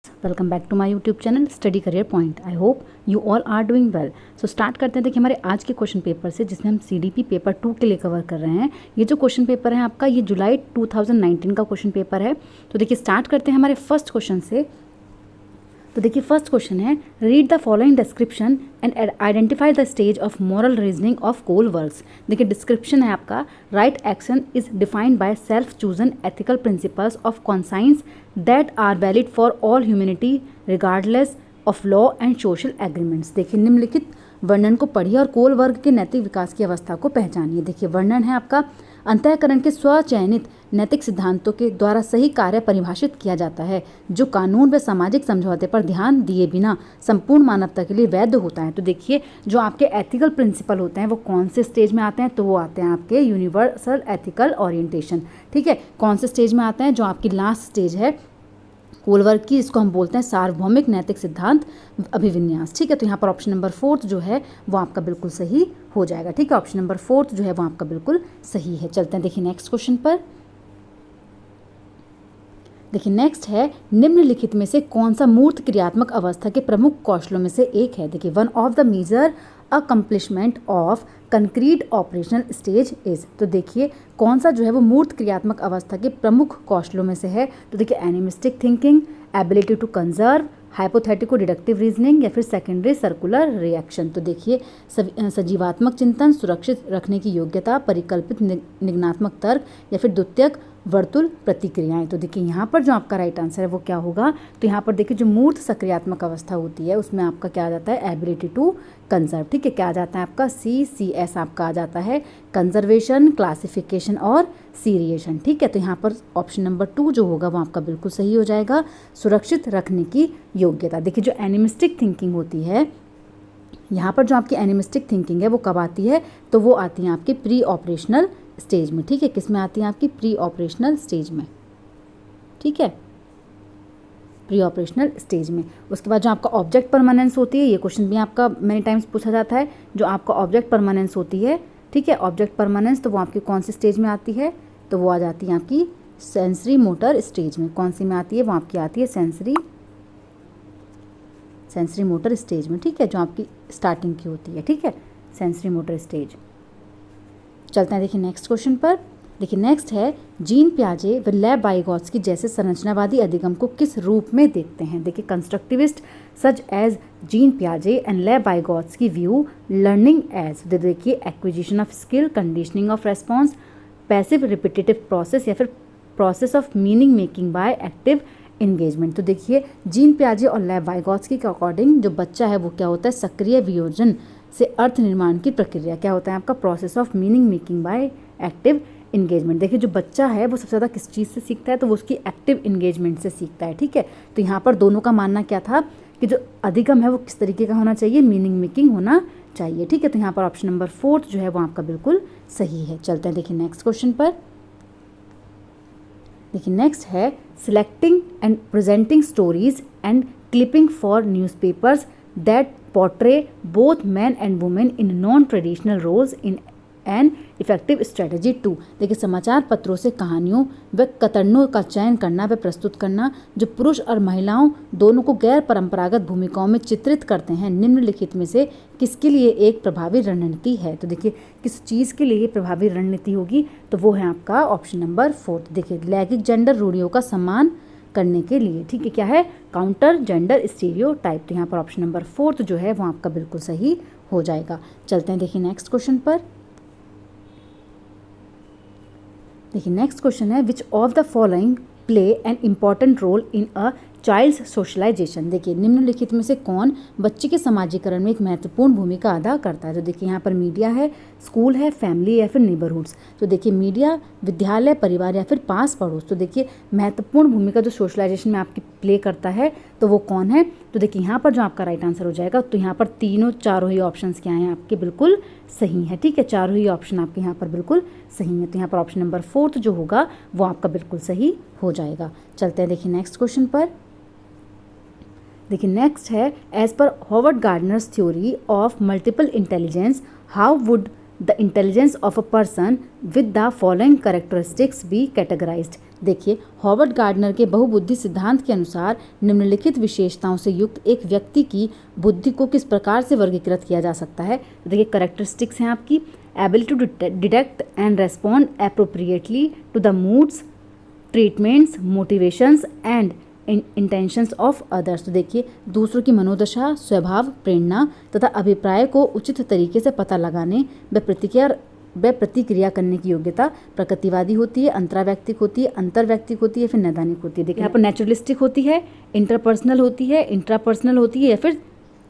Welcome back to my YouTube channel study career point. I hope you all are doing well. So start करते हैं। देखिए हमारे आज के क्वेश्चन पेपर से, जिसमें हम सीडीपी पेपर 2 के लिए कवर कर रहे हैं। ये जो क्वेश्चन पेपर है आपका, ये जुलाई 2019 का क्वेश्चन पेपर है। तो देखिए स्टार्ट करते हैं हमारे फर्स्ट क्वेश्चन से। तो देखिए फर्स्ट क्वेश्चन है, read the following description and identify the stage of moral reasoning of Kohlberg's. देखिए डिस्क्रिप्शन है आपका, right action is defined by self chosen ethical principles of conscience that are valid for all humanity regardless of law and social agreements. देखिए निम्नलिखित वर्णन को पढ़िए और कोल वर्ग के नैतिक विकास की अवस्था को पहचानिए। देखिए वर्णन है आपका, अंतःकरण के स्वचयनित नैतिक सिद्धांतों के द्वारा सही कार्य परिभाषित किया जाता है, जो कानून व सामाजिक समझौते पर ध्यान दिए बिना संपूर्ण मानवता के लिए वैध होता है। तो देखिए जो आपके एथिकल प्रिंसिपल होते हैं वो कौन से स्टेज में आते हैं, तो वो आते हैं आपके यूनिवर्सल एथिकल ओरिएंटेशन। ठीक है, कौन से स्टेज में आते हैं, जो आपकी लास्ट स्टेज है कोल वर्ग की, इसको हम बोलते हैं सार्वभौमिक नैतिक सिद्धांत अभिविन्यास। ठीक है, तो यहाँ पर ऑप्शन नंबर 4 जो है वो आपका बिल्कुल सही हो जाएगा। ठीक है, ऑप्शन नंबर 4 जो है वो आपका बिल्कुल सही है। चलते हैं देखिए नेक्स्ट क्वेश्चन पर। देखिए नेक्स्ट है, निम्नलिखित में से कौन सा मूर्त क्रियात्मक अवस्था के प्रमुख कौशलों में से एक है। देखिए one of the major accomplishment of concrete operational stage is. तो देखिए कौन सा जो है वो मूर्त क्रियात्मक अवस्था के प्रमुख कौशलों में से है। तो देखिए animistic thinking, ability to conserve, hypothetico deductive reasoning या फिर सेकेंडरी सर्कुलर रिएक्शन। तो देखिए सजीवात्मक चिंतन, सुरक्षित रखने की योग्यता, परिकल्पित निगनात्मक तर्क या फिर द्वितीयक वर्तुल प्रतिक्रियाएं। तो देखिए यहाँ पर जो आपका राइट आंसर है वो क्या होगा, तो यहाँ पर देखिए जो मूर्त सक्रियात्मक अवस्था होती है उसमें आपका क्या आ जाता है, एबिलिटी टू कंजर्व। ठीक है, क्या आ जाता है आपका CCS आपका आ जाता है, कंजर्वेशन, क्लासिफिकेशन और सीरिएशन। ठीक है, तो यहाँ पर ऑप्शन नंबर 2 जो होगा वो आपका बिल्कुल सही हो जाएगा, सुरक्षित रखने की योग्यता। देखिए जो एनिमिस्टिक थिंकिंग होती है, यहाँ पर जो आपकी एनिमिस्टिक थिंकिंग है वो कब आती है, तो वो आती है आपके प्री ऑपरेशनल स्टेज में। ठीक है, किस में आती है, आपकी प्री ऑपरेशनल स्टेज में। ठीक है, प्री ऑपरेशनल स्टेज में। उसके बाद जो आपका ऑब्जेक्ट परमानेंस होती है, ये क्वेश्चन भी आपका मैनी टाइम्स पूछा जाता है, जो आपका ऑब्जेक्ट परमानेंस होती है। ठीक है, ऑब्जेक्ट परमानेंस तो वो आपकी कौन सी स्टेज में आती है, तो वो आ जाती है आपकी सेंसरी मोटर स्टेज में। कौन सी में आती है, वो आपकी आती है सेंसरी मोटर स्टेज में। ठीक है, जो आपकी स्टार्टिंग की होती है। ठीक है, सेंसरी मोटर स्टेज। चलते हैं देखिए नेक्स्ट क्वेश्चन पर। देखिए नेक्स्ट है, जीन पियाजे व ले बाइगॉत्स्की जैसे संरचनावादी अधिगम को किस रूप में देखते हैं। देखिए कंस्ट्रक्टिविस्ट सच एज जीन पियाजे and Lev Vygotsky view learning as, देखिए acquisition of skill, conditioning of response, passive repetitive process या फिर process of meaning making by active engagement. तो देखिए जीन पियाजे और ले बाइगॉत्स्की के अकॉर्डिंग जो बच्चा है वो क्या होता है, सक्रिय वियोजन से अर्थ निर्माण की प्रक्रिया क्या होता है आपका, process of meaning making by active engagement. देखिए जो बच्चा है वो सबसे ज़्यादा किस चीज़ से सीखता है, तो वो उसकी एक्टिव इंगेजमेंट से सीखता है। ठीक है, तो यहाँ पर दोनों का मानना क्या था कि जो अधिगम है वो किस तरीके का होना चाहिए, मीनिंग मेकिंग होना चाहिए। ठीक है, तो यहाँ पर ऑप्शन नंबर 4 जो है वो आपका बिल्कुल सही है। चलते हैं देखिए नेक्स्ट क्वेश्चन पर। देखिए नेक्स्ट है, selecting and presenting stories and clipping for newspapers that portray both men and women in non-traditional roles in an effective strategy to। देखिए समाचार पत्रों से कहानियों व कतरनों का चयन करना व प्रस्तुत करना जो पुरुष और महिलाओं दोनों को गैर परंपरागत भूमिकाओं में चित्रित करते हैं, निम्नलिखित में से किसके लिए एक प्रभावी रणनीति है। तो देखिए किस चीज़ के लिए प्रभावी रणनीति होगी, तो वो है आपका ऑप्शन नंबर 4। देखिए लैंगिक जेंडर रूढ़ियों का सम्मान करने के लिए। ठीक है, क्या है, काउंटर जेंडर स्टीरियोटाइप। तो यहाँ पर ऑप्शन नंबर 4 जो है वो आपका बिल्कुल सही हो जाएगा। चलते हैं देखिए नेक्स्ट क्वेश्चन पर। देखिए नेक्स्ट क्वेश्चन है, which of the following play an important role in a child's socialization. देखिए निम्नलिखित में से कौन बच्चे के समाजीकरण में एक महत्वपूर्ण भूमिका अदा करता है। तो देखिए यहाँ पर मीडिया है, स्कूल है, फैमिली या फिर नेबरहुड्स। तो देखिए मीडिया, विद्यालय, परिवार या फिर पास पड़ोस। तो देखिए महत्वपूर्ण भूमिका जो सोशलाइजेशन में आपकी प्ले करता है तो वो कौन है, तो देखिए यहाँ पर जो आपका राइट आंसर हो जाएगा, तो यहाँ पर चारों ही ऑप्शन क्या हैं आपके बिल्कुल सही है। ठीक है, चारों ही ऑप्शन आपके यहाँ पर बिल्कुल सही है। तो यहाँ पर ऑप्शन नंबर 4 जो होगा वो आपका बिल्कुल सही हो जाएगा। चलते हैं देखिए नेक्स्ट क्वेश्चन पर। देखिए नेक्स्ट है, as per Howard Gardner's theory of multiple intelligence how would the intelligence of a person with the following characteristics be categorized. देखिए, हॉवर्ड गार्डनर के बहुबुद्धि सिद्धांत के अनुसार निम्नलिखित विशेषताओं से युक्त एक व्यक्ति की बुद्धि को किस प्रकार से वर्गीकृत किया जा सकता है। देखिए, कैरेक्टरिस्टिक्स हैं आपकी ability to detect and respond appropriately to the moods, treatments, motivations and intentions of others. तो देखिए, दूसरों की मनोदशा, स्वभाव, प्रेरणा तथा अभिप्राय को उचित तरीके से पता लगाने व प्रतिक्रिया करने की योग्यता प्रकृतिवादी होती है, अंतरावैयक्तिक होती है, अंतर्वैयक्तिक होती है, फिर नैदानिक होती है। देखिए, यहाँ पर नेचुरलिस्टिक होती है, इंटरपर्सनल होती है, इंट्रापर्सनल होती है या फिर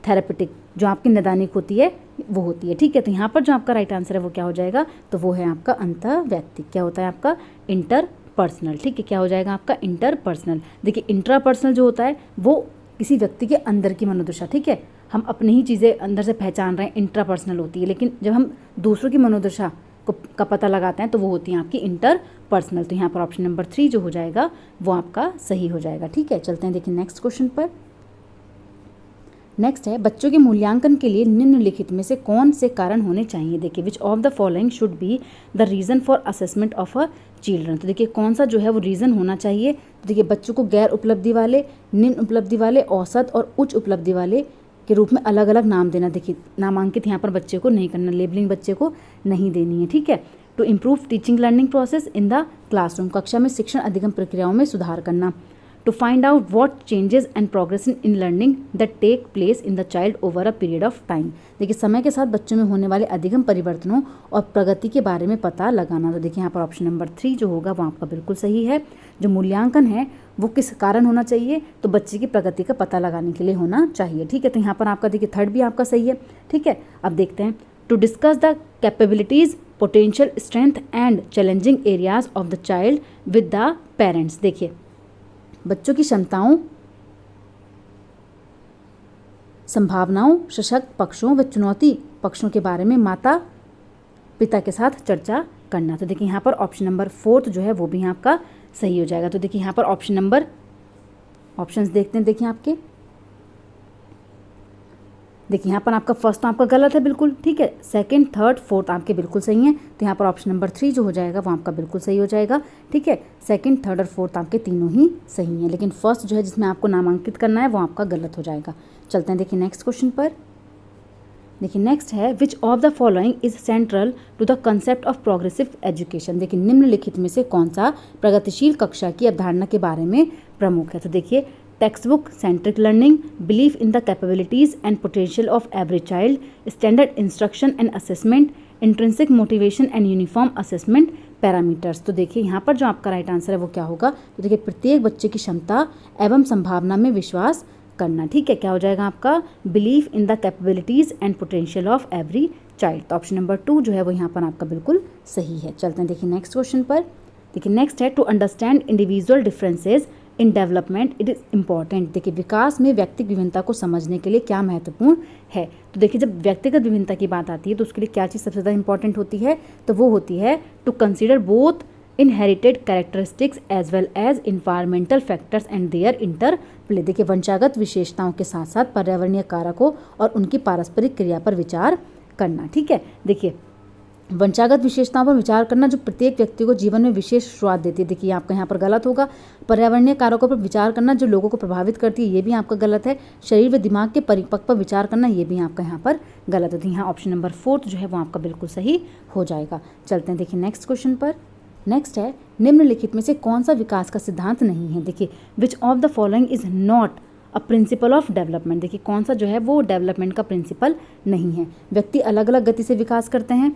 थेरेपेटिक, जो आपकी नैदानिक होती है वो होती है। ठीक है, तो यहाँ पर जो आपका राइट आंसर है वो क्या हो जाएगा, तो वो है आपका अंतर्वैयक्तिक। क्या होता है आपका इंटरपर्सनल। ठीक है, क्या हो जाएगा आपका इंटरपर्सनल। देखिए, इंट्रापर्सनल जो होता है वो किसी व्यक्ति के अंदर की मनोदशा, ठीक है, हम अपनी ही चीज़ें अंदर से पहचान रहे हैं, इंट्रापर्सनल होती है। लेकिन जब हम दूसरों की मनोदशा का पता लगाते हैं तो वो होती है आपकी इंटरपर्सनल। तो यहाँ पर ऑप्शन नंबर 3 जो हो जाएगा वो आपका सही हो जाएगा। ठीक है, चलते हैं देखिए नेक्स्ट क्वेश्चन पर। नेक्स्ट है, बच्चों के मूल्यांकन के लिए निम्नलिखित में से कौन से कारण होने चाहिए। देखिए, which of the following should be the reason for assessment of a children. तो देखिए, कौन सा जो है वो रीज़न होना चाहिए। तो देखिए, बच्चों को गैर उपलब्धि वाले, निम्न उपलब्धि वाले, औसत और उच्च उपलब्धि वाले के रूप में अलग अलग नाम देना। देखिए, नामांकित यहाँ पर बच्चे को नहीं करना, लेबलिंग बच्चे को नहीं देनी है। ठीक है, to improve teaching learning process in the classroom, कक्षा में शिक्षण अधिगम प्रक्रियाओं में सुधार करना। To find out what changes and progress in learning that take place in the child over a period of time। देखिए, समय के साथ बच्चों में होने वाले अधिगम परिवर्तनों और प्रगति के बारे में पता लगाना। तो देखिए, यहाँ पर ऑप्शन नंबर 3 जो होगा वो आपका बिल्कुल सही है। जो मूल्यांकन है वो किस कारण होना चाहिए, तो बच्चे की प्रगति का पता लगाने के लिए होना चाहिए। ठीक है, तो यहाँ पर आपका देखिए थर्ड भी आपका सही है। ठीक है, अब देखते हैं, to discuss the capabilities, potential, strength and challenging areas of the child with the parents. देखिए, बच्चों की क्षमताओं, संभावनाओं, सशक्त पक्षों व चुनौती पक्षों के बारे में माता पिता के साथ चर्चा करना। तो देखिए, यहाँ पर ऑप्शन नंबर 4 जो है वो भी आपका सही हो जाएगा। तो देखिए, यहाँ पर ऑप्शंस देखते हैं। देखिए आपके, देखिए यहाँ पर आपका फर्स्ट तो आपका गलत है बिल्कुल। ठीक है, सेकंड, थर्ड, फोर्थ आपके बिल्कुल सही हैं। तो यहाँ पर ऑप्शन नंबर 3 जो हो जाएगा वो आपका बिल्कुल सही हो जाएगा। ठीक है, सेकंड, थर्ड और फोर्थ आपके तीनों ही सही हैं, लेकिन फर्स्ट जो है जिसमें आपको नामांकित करना है वो आपका गलत हो जाएगा। चलते हैं देखिए नेक्स्ट क्वेश्चन पर। देखिए, नेक्स्ट है, which of the following is central to the concept of progressive education. देखिए, निम्नलिखित में से कौन सा प्रगतिशील कक्षा की अवधारणा के बारे में प्रमुख है। तो देखिए, text book centric learning, belief in the capabilities and potential of every child, standard instruction and assessment, intrinsic motivation and uniform assessment parameters. तो देखिए, यहाँ पर जो आपका राइट आंसर है वो क्या होगा, तो देखिए, प्रत्येक बच्चे की क्षमता एवं संभावना में विश्वास करना। ठीक है, क्या हो जाएगा आपका, belief in the capabilities and potential of every child. तो ऑप्शन नंबर 2 जो है वो यहाँ पर आपका बिल्कुल सही है। चलते हैं देखिए नेक्स्ट क्वेश्चन पर। देखिए, नेक्स्ट है, to understand individual differences in development it is important. देखिए, विकास में व्यक्तिगत विभिन्नता को समझने के लिए क्या महत्वपूर्ण है। तो देखिए, जब व्यक्तिगत विभिन्नता की बात आती है तो उसके लिए क्या चीज़ सबसे ज़्यादा इंपॉर्टेंट होती है, तो वो होती है to consider both inherited characteristics as well as environmental factors and their interplay. देखिए, वंशागत विशेषताओं के साथ साथ पर्यावरणीय कारकों और उनकी पारस्परिक क्रिया पर विचार करना। ठीक है, देखिए, वंशागत विशेषताओं पर विचार करना जो प्रत्येक व्यक्ति को जीवन में विशेष स्वाद देती है। देखिए, आपका यहाँ पर गलत होगा। पर्यावरणीय कारकों पर विचार करना जो लोगों को प्रभावित करती है, ये भी आपका गलत है। शरीर व दिमाग के परिपक्व पर विचार करना, ये भी आपका यहाँ पर गलत है। तो यहाँ ऑप्शन नंबर 4 जो है वो आपका बिल्कुल सही हो जाएगा। चलते हैं देखिए नेक्स्ट क्वेश्चन पर। नेक्स्ट है, निम्नलिखित में से कौन सा विकास का सिद्धांत नहीं है। देखिए, which of the following is not a principle of development. देखिए, कौन सा जो है वो डेवलपमेंट का प्रिंसिपल नहीं है। व्यक्ति अलग अलग गति से विकास करते हैं,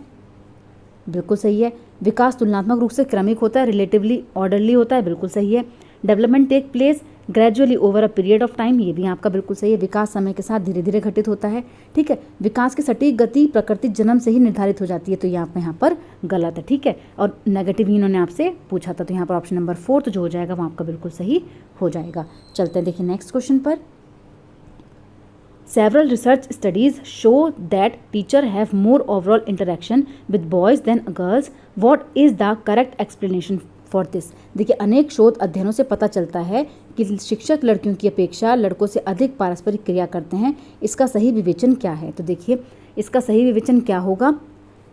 बिल्कुल सही है। विकास तुलनात्मक रूप से क्रमिक होता है, रिलेटिवली ऑर्डरली होता है, बिल्कुल सही है। Development take place gradually over a period of time, ये भी आपका बिल्कुल सही है। विकास समय के साथ धीरे धीरे घटित होता है। ठीक है, विकास की सटीक गति प्रकृति जन्म से ही निर्धारित हो जाती है, तो ये आपका यहाँ पर गलत है। ठीक है, और नेगेटिव ही इन्होंने आपसे पूछा था, तो यहाँ पर ऑप्शन नंबर 4 जो हो जाएगा वो आपका बिल्कुल सही हो जाएगा। चलते हैं देखिए नेक्स्ट क्वेश्चन पर। Several research studies show that teachers have more overall interaction with boys than girls. What is the correct explanation for this? देखिए, अनेक शोध अध्ययनों से पता चलता है कि शिक्षक लड़कियों की अपेक्षा लड़कों से अधिक पारस्परिक क्रिया करते हैं। इसका सही विवेचन क्या है। तो देखिए, इसका सही विवेचन क्या होगा,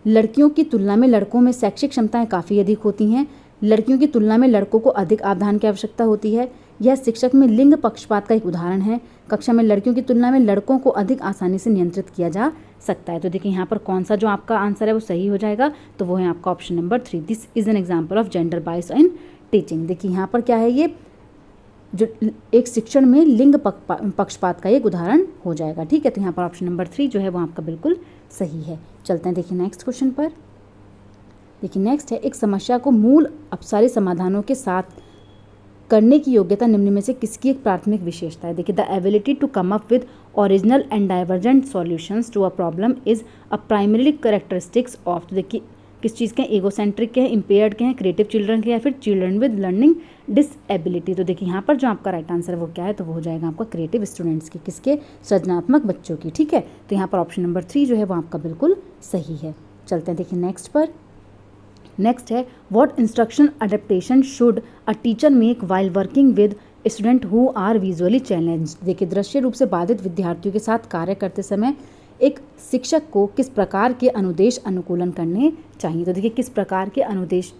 लड़कियों की तुलना में लड़कों में शैक्षिक क्षमताएं काफ़ी अधिक होती हैं, लड़कियों की तुलना में लड़कों को अधिक अवधान की आवश्यकता होती है। यह शिक्षक में लिंग पक्षपात का एक उदाहरण है। कक्षा में लड़कियों की तुलना में लड़कों को अधिक आसानी से नियंत्रित किया जा सकता है। तो देखिए यहाँ पर कौन सा जो आपका आंसर है वो सही हो जाएगा, तो वो है आपका option number 3। This is an example of gender bias in teaching. देखिए यहाँ पर क्या है, ये जो एक शिक्षण में लिंग पक्षपात का एक उदाहरण हो जाएगा। ठीक है, तो यहाँ पर ऑप्शन नंबर 3 जो है वो आपका बिल्कुल सही है। चलते हैं देखिए नेक्स्ट क्वेश्चन पर। देखिए नेक्स्ट है, एक समस्या को मूल अपसारी समाधानों के साथ करने की योग्यता निम्न में से किसकी एक प्राथमिक विशेषता है। देखिए the ability to come up with original and divergent solutions to a problem is a primary characteristics of, तो देखिए किस चीज़ के हैं, एगोसेंट्रिक के हैं, इम्पेयर्ड के हैं, क्रिएटिव चिल्ड्रन के, या फिर चिल्ड्रन विद लर्निंग डिसएबिलिटी। तो देखिए यहाँ पर जो आपका राइट आंसर है वो क्या है, तो वो हो जाएगा आपका क्रिएटिव स्टूडेंट्स की, किसके, सृजनात्मक बच्चों की। ठीक है, तो यहाँ पर ऑप्शन नंबर 3 जो है वो आपका बिल्कुल सही है। चलते हैं देखिए नेक्स्ट पर। नेक्स्ट है, what instruction adaptation should a teacher make while working with student who are visually challenged. देखिए दृश्य रूप से बाधित विद्यार्थियों के साथ कार्य करते समय एक शिक्षक को किस प्रकार के अनुदेश अनुकूलन करने चाहिए। तो देखिए किस प्रकार के अनुदेश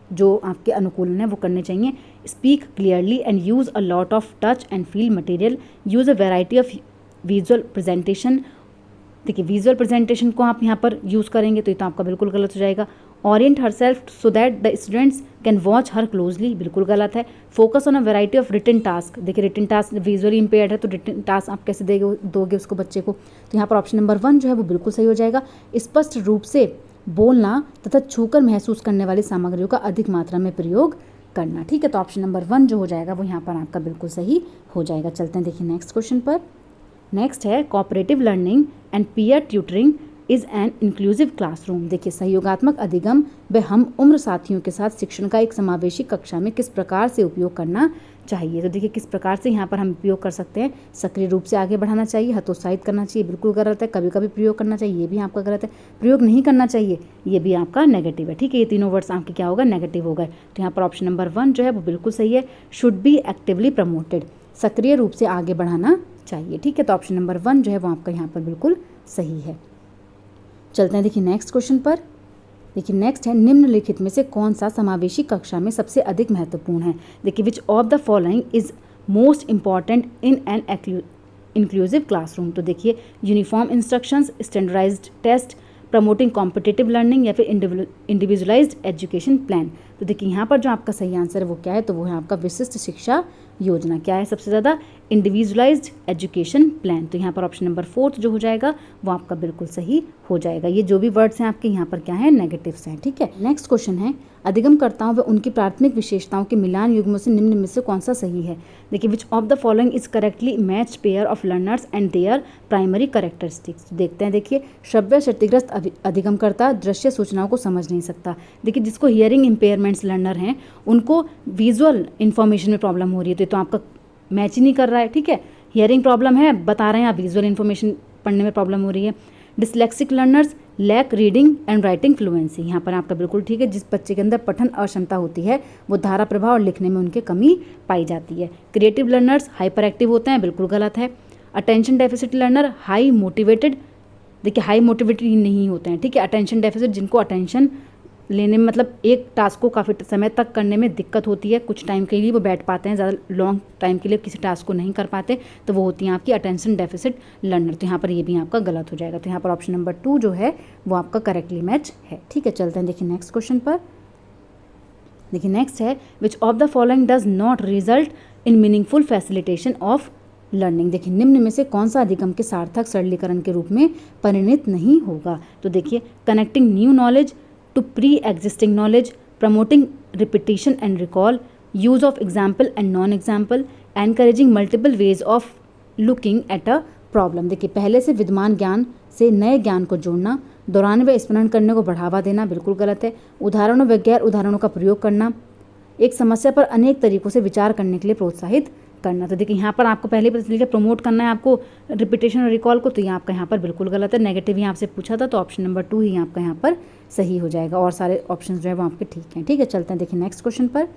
जो आपके अनुकूलन है वो करने चाहिए। Speak clearly and use a lot of touch and feel material, use a variety of visual presentation. देखिए विजुअल प्रेजेंटेशन को आप यहाँ पर यूज़ करेंगे तो ये तो आपका बिल्कुल गलत हो जाएगा। Orient herself so that the students can watch her closely, बिल्कुल गलत है। Focus on a variety of written task, देखिए रिटन टास्क विजुअली इंपेयर्ड है तो रिटन टास्क आप कैसे दोगे उसको बच्चे को। तो यहाँ पर ऑप्शन नंबर 1 जो है वो बिल्कुल सही हो जाएगा। स्पष्ट रूप से बोलना तथा छूकर महसूस करने वाली सामग्रियों का अधिक मात्रा में प्रयोग करना। ठीक है, तो ऑप्शन नंबर 1 जो हो जाएगा वो यहाँ पर आपका बिल्कुल सही हो जाएगा। चलते हैं देखिए नेक्स्ट क्वेश्चन पर। नेक्स्ट है, cooperative learning and peer tutoring is an inclusive classroom. देखिए सहयोगात्मक अधिगम व हम उम्र साथियों के साथ शिक्षण का एक समावेशी कक्षा में किस प्रकार से उपयोग करना चाहिए। तो देखिए किस प्रकार से यहाँ पर हम उपयोग कर सकते हैं। सक्रिय रूप से आगे बढ़ाना चाहिए, हतोत्साहित करना चाहिए, बिल्कुल गलत है। कभी कभी प्रयोग करना चाहिए, ये भी आपका गलत है। प्रयोग नहीं करना चाहिए, ये भी आपका नेगेटिव है। ठीक है, ये तीनों वर्ड्स आपके क्या होगा, नेगेटिव हो गए। तो यहाँ पर ऑप्शन नंबर 1 जो है वो बिल्कुल सही है। शुड बी एक्टिवली प्रमोटेड, सक्रिय रूप से आगे बढ़ाना चाहिए। ठीक है, तो ऑप्शन नंबर 1 जो है वो आपका यहाँ पर बिल्कुल सही है। चलते हैं देखिए नेक्स्ट क्वेश्चन पर। देखिए नेक्स्ट है, निम्नलिखित में से कौन सा समावेशी कक्षा में सबसे अधिक महत्वपूर्ण है। देखिए which of the following is most important in an inclusive classroom. तो देखिए uniform instructions, standardized test, promoting competitive learning, या फिर इंडिविजुअलाइज्ड एजुकेशन प्लान। तो देखिए यहाँ पर जो आपका सही आंसर है वो क्या है, तो वो है आपका विशिष्ट शिक्षा योजना। क्या है सबसे ज़्यादा, इंडिविजुअलाइज्ड एजुकेशन प्लान। तो यहाँ पर ऑप्शन नंबर 4 जो हो जाएगा वो आपका बिल्कुल सही हो जाएगा। ये जो भी वर्ड्स हैं आपके यहाँ पर क्या है, नेगेटिव्स हैं। ठीक है, नेक्स्ट क्वेश्चन है, अधिगमकर्ताओं व उनकी प्राथमिक विशेषताओं के मिलान युग्मों से निम्न में से कौन सा सही है। देखिए which of the following is correctly match pair of learners and there primary characteristics. देखते हैं, देखिए श्रव्य क्षतिग्रस्त अधिगमकर्ता दृश्य सूचनाओं को समझ नहीं सकता। देखिए जिसको हियरिंग इम्पेयरमेंट्स लर्नर हैं उनको विजुअल इन्फॉर्मेशन में प्रॉब्लम हो रही है, तो आपका मैच ही नहीं कर रहा है। ठीक है, हियरिंग प्रॉब्लम है, बता रहे हैं आप विजुअल इन्फॉर्मेशन पढ़ने में प्रॉब्लम हो रही है। Dyslexic learners lack reading and writing fluency, यहाँ पर आपका बिल्कुल ठीक है। जिस बच्चे के अंदर पठन अक्षमता होती है वो धारा प्रभाव और लिखने में उनके कमी पाई जाती है। क्रिएटिव लर्नर्स हाइपर एक्टिव होते हैं, बिल्कुल गलत है। Attention deficit learner high motivated, देखिए हाई मोटिवेटेड नहीं होते हैं। ठीक है, अटेंशन डेफिसिट जिनको अटेंशन लेने में मतलब एक टास्क को काफ़ी समय तक करने में दिक्कत होती है, कुछ टाइम के लिए वो बैठ पाते हैं, ज़्यादा लॉन्ग टाइम के लिए किसी टास्क को नहीं कर पाते, तो वो होती हैं आपकी अटेंशन डेफिसिट लर्नर। तो यहाँ पर ये भी आपका गलत हो जाएगा। तो यहाँ पर ऑप्शन नंबर 2 जो है वो आपका करेक्टली मैच है। ठीक है, चलते हैं देखिए नेक्स्ट क्वेश्चन पर। देखिए नेक्स्ट है, which of the following does not result in meaningful facilitation of learning. देखिए निम्न में से कौन सा अधिगम के सार्थक सरलीकरण के रूप में परिणत नहीं होगा। तो देखिए connecting new knowledge to pre-existing knowledge, promoting repetition and recall, use of example and non-example, encouraging multiple ways of looking at a problem। देखिए पहले से विद्यमान ज्ञान से नए ज्ञान को जोड़ना, दोहराने व स्मरण करने को बढ़ावा देना, बिल्कुल गलत है। उदाहरणों व गैर उदाहरणों का प्रयोग करना, एक समस्या पर अनेक तरीकों से विचार करने के लिए प्रोत्साहित करना। तो देखिए यहाँ पर आपको पहले पता चल गया प्रमोट करना है आपको रिपीटेशन और रिकॉल को, तो ये आपका यहाँ पर बिल्कुल गलत है। नेगेटिव यहाँ आपसे पूछा था, तो ऑप्शन नंबर 2 ही आपका यहाँ पर सही हो जाएगा और सारे ऑप्शन जो है वो आपके ठीक हैं। ठीक है, चलते हैं देखिए नेक्स्ट क्वेश्चन पर।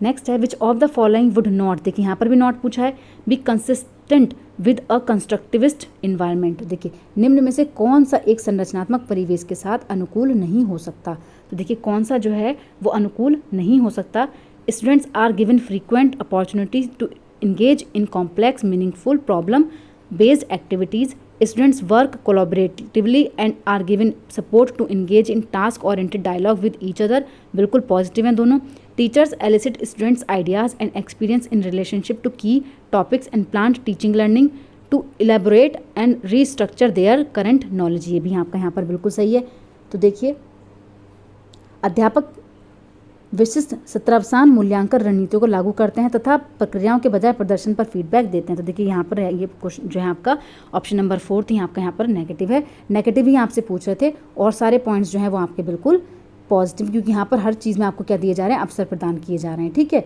नेक्स्ट है which of the following would not, देखिए यहाँ पर भी नॉट पूछा है, be consistent with a constructivist environment. देखिए निम्न में से कौन सा एक संरचनात्मक परिवेश के साथ अनुकूल नहीं हो सकता, तो देखिए कौन सा जो है वो अनुकूल नहीं हो सकता। Students are given frequent opportunities to engage in complex meaningful problem based activities. Students work collaboratively and are given support to engage in task oriented dialogue with each other, बिल्कुल पॉजिटिव हैं दोनों। Teachers elicit students ideas and experience in relationship to key topics and plan teaching learning to elaborate and restructure their current knowledge, ये भी आपका यहाँ पर बिल्कुल सही है। तो देखिए अध्यापक विशिष्ट सत्रावसान मूल्यांकन रणनीतियों को लागू करते हैं तथा प्रक्रियाओं के बजाय प्रदर्शन पर फीडबैक देते हैं। तो देखिए यहाँ पर ये क्वेश्चन जो है आपका ऑप्शन नंबर 4 थी, आपका यहाँ पर नेगेटिव है, नेगेटिव ही आपसे पूछ रहे थे और सारे पॉइंट्स जो हैं वो आपके बिल्कुल पॉजिटिव, क्योंकि यहाँ पर हर चीज़ में आपको क्या दिए जा रहे हैं, अवसर प्रदान किए जा रहे हैं। ठीक है,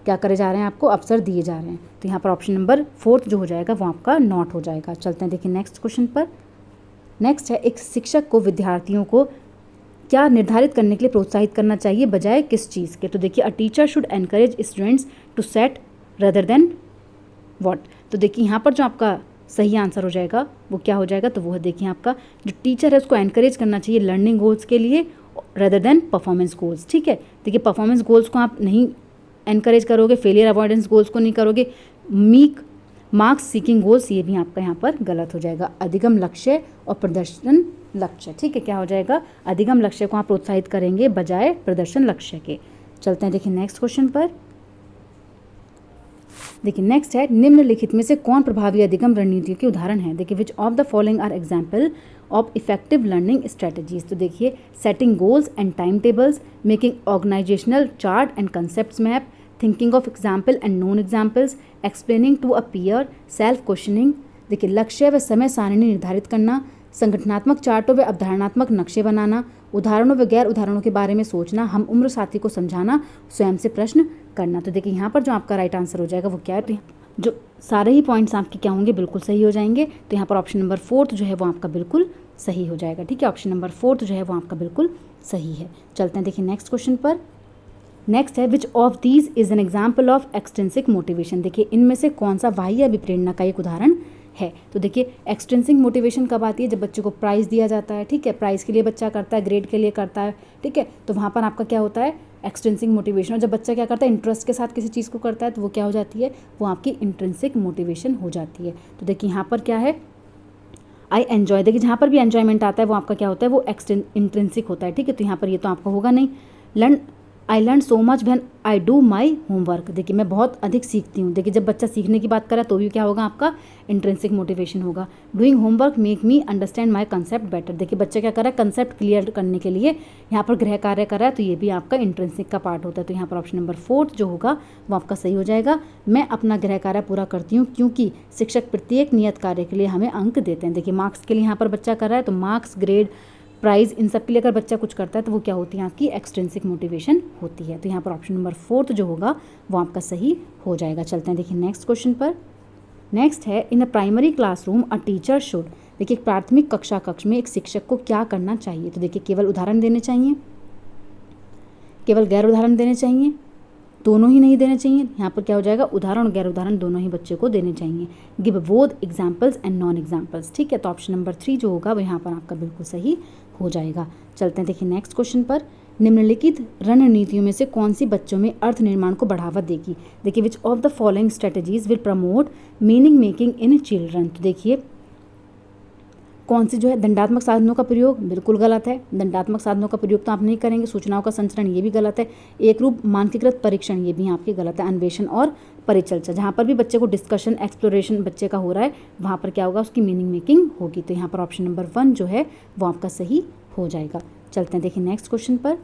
क्या करे जा रहे हैं, आपको अवसर दिए जा रहे हैं। तो यहाँ पर ऑप्शन नंबर 4 जो हो जाएगा वो आपका नॉट हो जाएगा। चलते हैं देखिए नेक्स्ट क्वेश्चन पर। नेक्स्ट है एक शिक्षक को विद्यार्थियों को क्या निर्धारित करने के लिए प्रोत्साहित करना चाहिए बजाय किस चीज़ के। तो देखिए a teacher should encourage students to set rather than what. तो देखिए यहाँ पर जो आपका सही आंसर हो जाएगा वो क्या हो जाएगा, तो वो है देखिए आपका जो टीचर है उसको एनकरेज करना चाहिए लर्निंग गोल्स के लिए रदर देन परफॉर्मेंस गोल्स। ठीक है, देखिए परफॉर्मेंस गोल्स को आप नहीं एनकरेज करोगे, फेलियर अवॉइडेंस गोल्स को नहीं करोगे, मीक मार्क्स सीकिंग गोल्स, ये भी आपका यहाँ पर गलत हो जाएगा। अधिगम लक्ष्य और प्रदर्शन लक्ष्य। ठीक है, क्या हो जाएगा, अधिगम लक्ष्य को आप प्रोत्साहित करेंगे बजाय प्रदर्शन लक्ष्य के। चलते हैं देखिए नेक्स्ट क्वेश्चन पर। देखिए नेक्स्ट है निम्नलिखित में से कौन प्रभावी अधिगम रणनीतियों के उदाहरण है। देखिए which of the following are example of effective learning strategies. तो देखिए setting goals and time tables, making organizational chart and concept map, thinking of example and non examples, explaining to a peer, self questioning. देखिए लक्ष्य व समय सारणी निर्धारित करना, संगठनात्मक चार्टों व अवधारणात्मक नक्शे बनाना, उदाहरणों व गैर उदाहरणों के बारे में सोचना, हम उम्र साथी को समझाना, स्वयं से प्रश्न करना। तो देखिए यहाँ पर जो आपका राइट आंसर हो जाएगा वो क्या है, तो जो सारे ही पॉइंट्स आपके क्या होंगे, बिल्कुल सही हो जाएंगे। तो यहाँ पर ऑप्शन नंबर 4 जो है वो आपका बिल्कुल सही हो जाएगा। ठीक है, ऑप्शन नंबर 4 जो है वो आपका बिल्कुल सही है। चलते हैं देखिए नेक्स्ट क्वेश्चन पर। नेक्स्ट है which of these is an example of extrinsic motivation. देखिए इनमें से कौन सा बाह्य अभिप्रेरणा का एक उदाहरण है। तो देखिए एक्सट्रिंसिक मोटिवेशन कब आती है, जब बच्चे को प्राइज़ दिया जाता है। ठीक है, प्राइज़ के लिए बच्चा करता है, ग्रेड के लिए करता है। ठीक है, तो वहाँ पर आपका क्या होता है, एक्सट्रिंसिक मोटिवेशन। और जब बच्चा क्या करता है, इंटरेस्ट के साथ किसी चीज़ को करता है, तो वो क्या हो जाती है, वो आपकी इंट्रिंसिक मोटिवेशन हो जाती है। तो देखिए यहाँ पर क्या है, आई एन्जॉय। देखिए जहाँ पर भी एन्जॉयमेंट आता है वो आपका क्या होता है, वो इंट्रिंसिक होता है। ठीक है, तो यहाँ पर ये तो आपका होगा नहीं। I learn so much when I do my homework. देखिए मैं बहुत अधिक सीखती हूँ। देखिए जब बच्चा सीखने की बात करे तो भी क्या होगा, आपका इंट्रिंसिक मोटिवेशन होगा। Doing homework make me understand my concept better. देखिए बच्चा क्या कर रहा है, कंसेप्ट क्लियर करने के लिए यहाँ पर गृह कार्य कर रहा है, तो ये भी आपका इंट्रिंसिक का पार्ट होता है। तो यहाँ पर ऑप्शन नंबर 4 जो होगा वो आपका सही हो जाएगा। मैं अपना गृह कार्य पूरा करती हूँ क्योंकि शिक्षक प्रत्येक नियत कार्य के लिए हमें अंक देते हैं। देखिए मार्क्स के लिए यहाँ पर बच्चा कर रहा है, तो मार्क्स, ग्रेड, प्राइज़, इन सब के लिए अगर बच्चा कुछ करता है तो वो क्या होती है, आपकी एक्सट्रिंसिक मोटिवेशन होती है। तो यहाँ पर ऑप्शन नंबर 4 जो होगा वो आपका सही हो जाएगा। चलते हैं देखिए नेक्स्ट क्वेश्चन पर। नेक्स्ट है in a primary classroom a teacher should. देखिए प्राथमिक कक्ष में एक शिक्षक को क्या करना चाहिए। तो देखिए केवल उदाहरण देने चाहिए, केवल गैर उदाहरण देने चाहिए, दोनों ही नहीं देने चाहिए। यहाँ पर क्या हो जाएगा, उदाहरण और गैर उदाहरण दोनों ही बच्चे को देने चाहिए। Give both examples and non examples. ठीक है, तो ऑप्शन नंबर 3 जो होगा वो यहाँ पर आपका बिल्कुल सही हो जाएगा। चलते हैं देखिए नेक्स्ट क्वेश्चन पर। निम्नलिखित रणनीतियों में से कौन सी बच्चों में अर्थ निर्माण को बढ़ावा देगी। देखिए which of the following strategies will promote meaning making in children. तो देखिए कौन सी जो है, दंडात्मक साधनों का प्रयोग बिल्कुल गलत है। दंडात्मक साधनों का प्रयोग तो आप नहीं करेंगे। सूचनाओं का संचरण ये भी गलत है। एक रूप मानकीकृत परीक्षण ये भी आपके गलत है। अन्वेषण और परिचर्चा, जहाँ पर भी बच्चे को डिस्कशन, एक्सप्लोरेशन बच्चे का हो रहा है, वहाँ पर क्या होगा, उसकी मीनिंग मेकिंग होगी। तो यहाँ पर ऑप्शन नंबर 1 जो है वो आपका सही हो जाएगा। चलते हैं देखिए नेक्स्ट क्वेश्चन पर।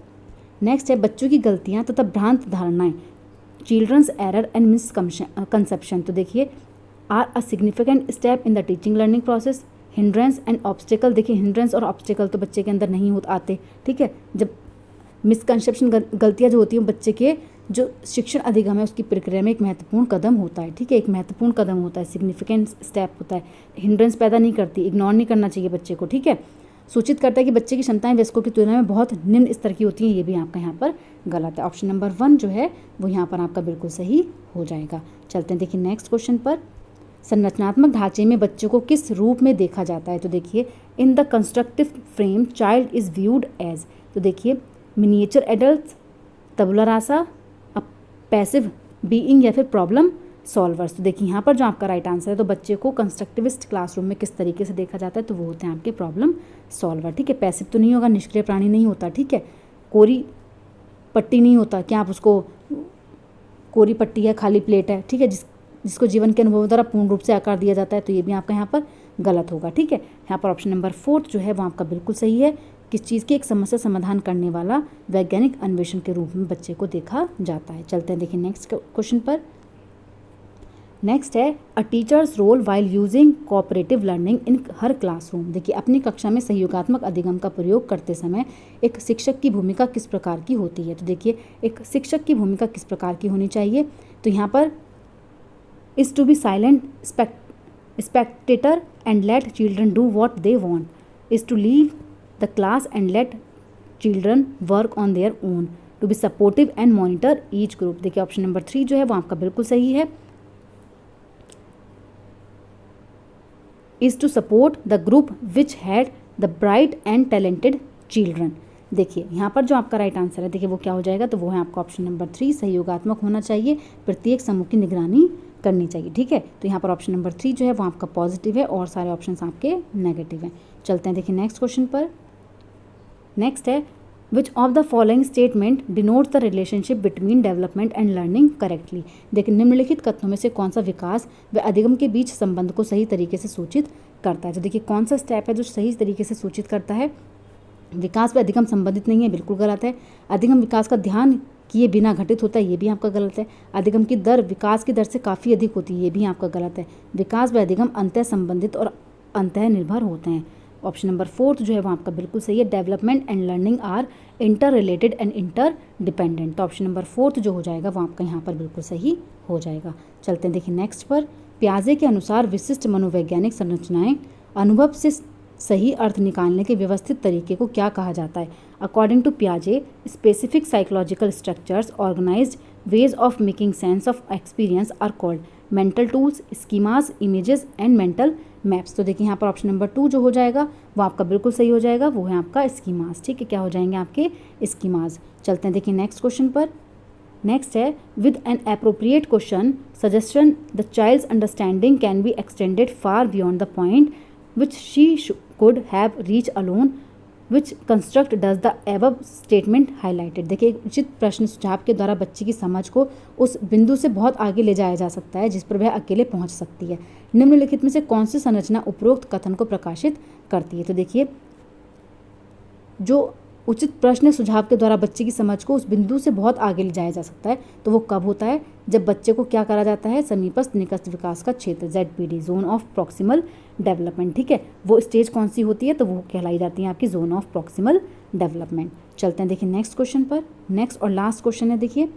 नेक्स्ट है बच्चों की गलतियाँ तथा भ्रांत धारणाएँ, चिल्ड्रंस एरर एंड मिसकंसेप्शन। तो देखिए are a significant step in the teaching learning process. Hindrance and obstacle, देखिए हिंड्रेंस और ऑब्स्टिकल तो बच्चे के अंदर नहीं होते आते। ठीक है, जब मिसकंसेप्शन गलतियाँ जो होती हैं बच्चे के जो शिक्षण अधिगम है उसकी प्रक्रिया में एक महत्वपूर्ण कदम होता है। ठीक है, एक महत्वपूर्ण कदम होता है, सिग्निफिकेंट स्टेप होता है। हिंड्रेंस पैदा नहीं करती, इग्नोर नहीं करना चाहिए बच्चे को। ठीक है, सूचित करता है कि बच्चे की क्षमताएं वयस्कों की तुलना में बहुत निम्न स्तर की होती हैं, ये भी आपका यहाँ पर गलत है। ऑप्शन नंबर 1 जो है वो यहाँ पर आपका बिल्कुल सही हो जाएगा। चलते हैं देखिए नेक्स्ट क्वेश्चन पर। संरचनात्मक ढांचे में बच्चों को किस रूप में देखा जाता है? तो देखिए in the constructive frame child is viewed as, तो देखिए miniature adult, tabula rasa, a passive being या फिर प्रॉब्लम सॉल्वर्स। तो देखिए यहाँ पर जो आपका राइट आंसर है, तो बच्चे को कंस्ट्रक्टिविस्ट क्लासरूम में किस तरीके से देखा जाता है? तो वो होते हैं आपके प्रॉब्लम सॉल्वर। ठीक है, पैसिव तो नहीं होगा, निष्क्रिय प्राणी नहीं होता। ठीक है, कोरी पट्टी नहीं होता, क्या आप उसको कोरी पट्टी है, खाली प्लेट है। ठीक है, जिसको जीवन के अनुभव द्वारा पूर्ण रूप से आकार दिया जाता है, तो ये भी आपका यहाँ पर गलत होगा। ठीक है, यहाँ पर ऑप्शन नंबर 4 जो है वो आपका बिल्कुल सही है। किस चीज़ की? एक समस्या समाधान करने वाला वैज्ञानिक अन्वेषण के रूप में बच्चे को देखा जाता है। चलते हैं देखिए नेक्स्ट क्वेश्चन पर। नेक्स्ट है a teacher's role while using cooperative learning in her classroom. देखिए अपनी कक्षा में सहयोगात्मक अधिगम का प्रयोग करते समय एक शिक्षक की भूमिका किस प्रकार की होती है? तो देखिए एक शिक्षक की भूमिका किस प्रकार की होनी चाहिए? तो यहाँ पर is to be silent spectator and let children do what they want, is to leave the class and let children work on their own, to be supportive and monitor each group. देखिए option number 3 जो है वो आपका बिल्कुल सही है। Is to support the group which had the bright and talented children. देखिए यहाँ पर जो आपका राइट आंसर है, देखिए वो क्या हो जाएगा? तो वो है आपका ऑप्शन नंबर 3, सहयोगात्मक होना चाहिए, प्रत्येक समूह की निगरानी करनी चाहिए। ठीक है, तो यहाँ पर ऑप्शन नंबर 3 जो है वो आपका पॉजिटिव है और सारे ऑप्शंस आपके नेगेटिव हैं। चलते हैं देखिए नेक्स्ट क्वेश्चन पर। नेक्स्ट है which of the following statement denotes the relationship between development and learning correctly. देखिए निम्नलिखित कथनों में से कौन सा विकास व अधिगम के बीच संबंध को सही तरीके से सूचित करता है? तो देखिए कौन सा स्टेप है जो सही तरीके से सूचित करता है? विकास व अधिगम संबंधित नहीं है, बिल्कुल गलत है। अधिगम विकास का ध्यान किए बिना घटित होता है, ये भी आपका गलत है। अधिगम की दर विकास की दर से काफ़ी अधिक होती है, ये भी आपका गलत है। विकास व अधिगम अंतः संबंधित और अंतः निर्भर होते हैं। ऑप्शन नंबर 4 जो है वो आपका बिल्कुल सही है। Development and learning are interrelated and interdependent. तो ऑप्शन नंबर 4 जो हो जाएगा वो आपका यहाँ पर बिल्कुल सही हो जाएगा। चलते हैं देखिए नेक्स्ट पर। पियाजे के अनुसार विशिष्ट मनोवैज्ञानिक संरचनाएं अनुभव से सही अर्थ निकालने के व्यवस्थित तरीके को क्या कहा जाता है? अकॉर्डिंग टू पियाजे specific psychological structures organised ways of making sense of experience are called mental tools, schemas, images and mental maps. तो देखिए यहाँ पर ऑप्शन नंबर 2 जो हो जाएगा वो आपका बिल्कुल सही हो जाएगा, वो है आपका स्कीमास। ठीक है, क्या हो जाएंगे आपके? स्कीमास। चलते हैं देखिए नेक्स्ट क्वेश्चन पर। नेक्स्ट है with an appropriate question suggestion the child's understanding can be extended far beyond the point which she could have reached alone, which construct does the above statement highlighted। देखिए एक उचित प्रश्न सुझाव के द्वारा बच्चे की समझ को उस बिंदु से बहुत आगे ले जाया जा सकता है जिस पर वह अकेले पहुंच सकती है। निम्नलिखित में से कौन सी संरचना उपरोक्त कथन को प्रकाशित करती है? तो देखिए जो उचित प्रश्न सुझाव के द्वारा बच्चे की समझ को उस बिंदु से बहुत आगे ले जाया जा सकता है, तो वो कब होता है? जब बच्चे को क्या करा जाता है? समीपस्थ निकट विकास का क्षेत्र, ZPD, zone of proximal development. ठीक है, वो स्टेज कौन सी होती है? तो वो कहलाई जाती है आपकी जोन ऑफ प्रॉक्सिमल डेवलपमेंट। चलते हैं देखिए नेक्स्ट क्वेश्चन पर। नेक्स्ट और लास्ट क्वेश्चन है देखिए,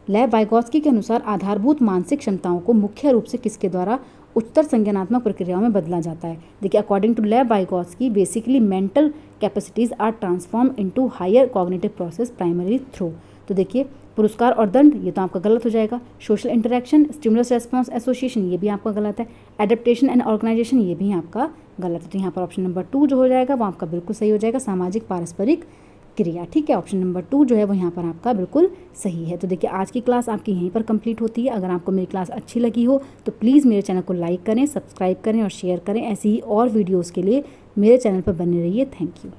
लेव वाइगोत्स्की के अनुसार आधारभूत मानसिक क्षमताओं को मुख्य रूप से किसके द्वारा उच्चतर संज्ञानात्मक प्रक्रियाओं में बदला जाता है? देखिए according to Lev Vygotsky basically mental capacities are transform into higher cognitive process primary through. तो देखिए पुरस्कार और दंड, ये तो आपका गलत हो जाएगा। Social interaction, stimulus response association, ये भी आपका गलत है। एडेप्टेशन एंड ऑर्गेनाइजेशन, ये भी आपका गलत है। तो यहाँ पर ऑप्शन नंबर 2 जो हो जाएगा वो आपका बिल्कुल सही हो जाएगा, सामाजिक पारस्परिक क्रिया। ठीक है, ऑप्शन नंबर 2 जो है वो यहाँ पर आपका बिल्कुल सही है। तो देखिए आज की क्लास आपकी यहीं पर कंप्लीट होती है। अगर आपको मेरी क्लास अच्छी लगी हो तो प्लीज़ मेरे चैनल को लाइक करें, सब्सक्राइब करें और शेयर करें। ऐसी ही और वीडियोज़ के लिए मेरे चैनल पर बने रहिए। Thank you.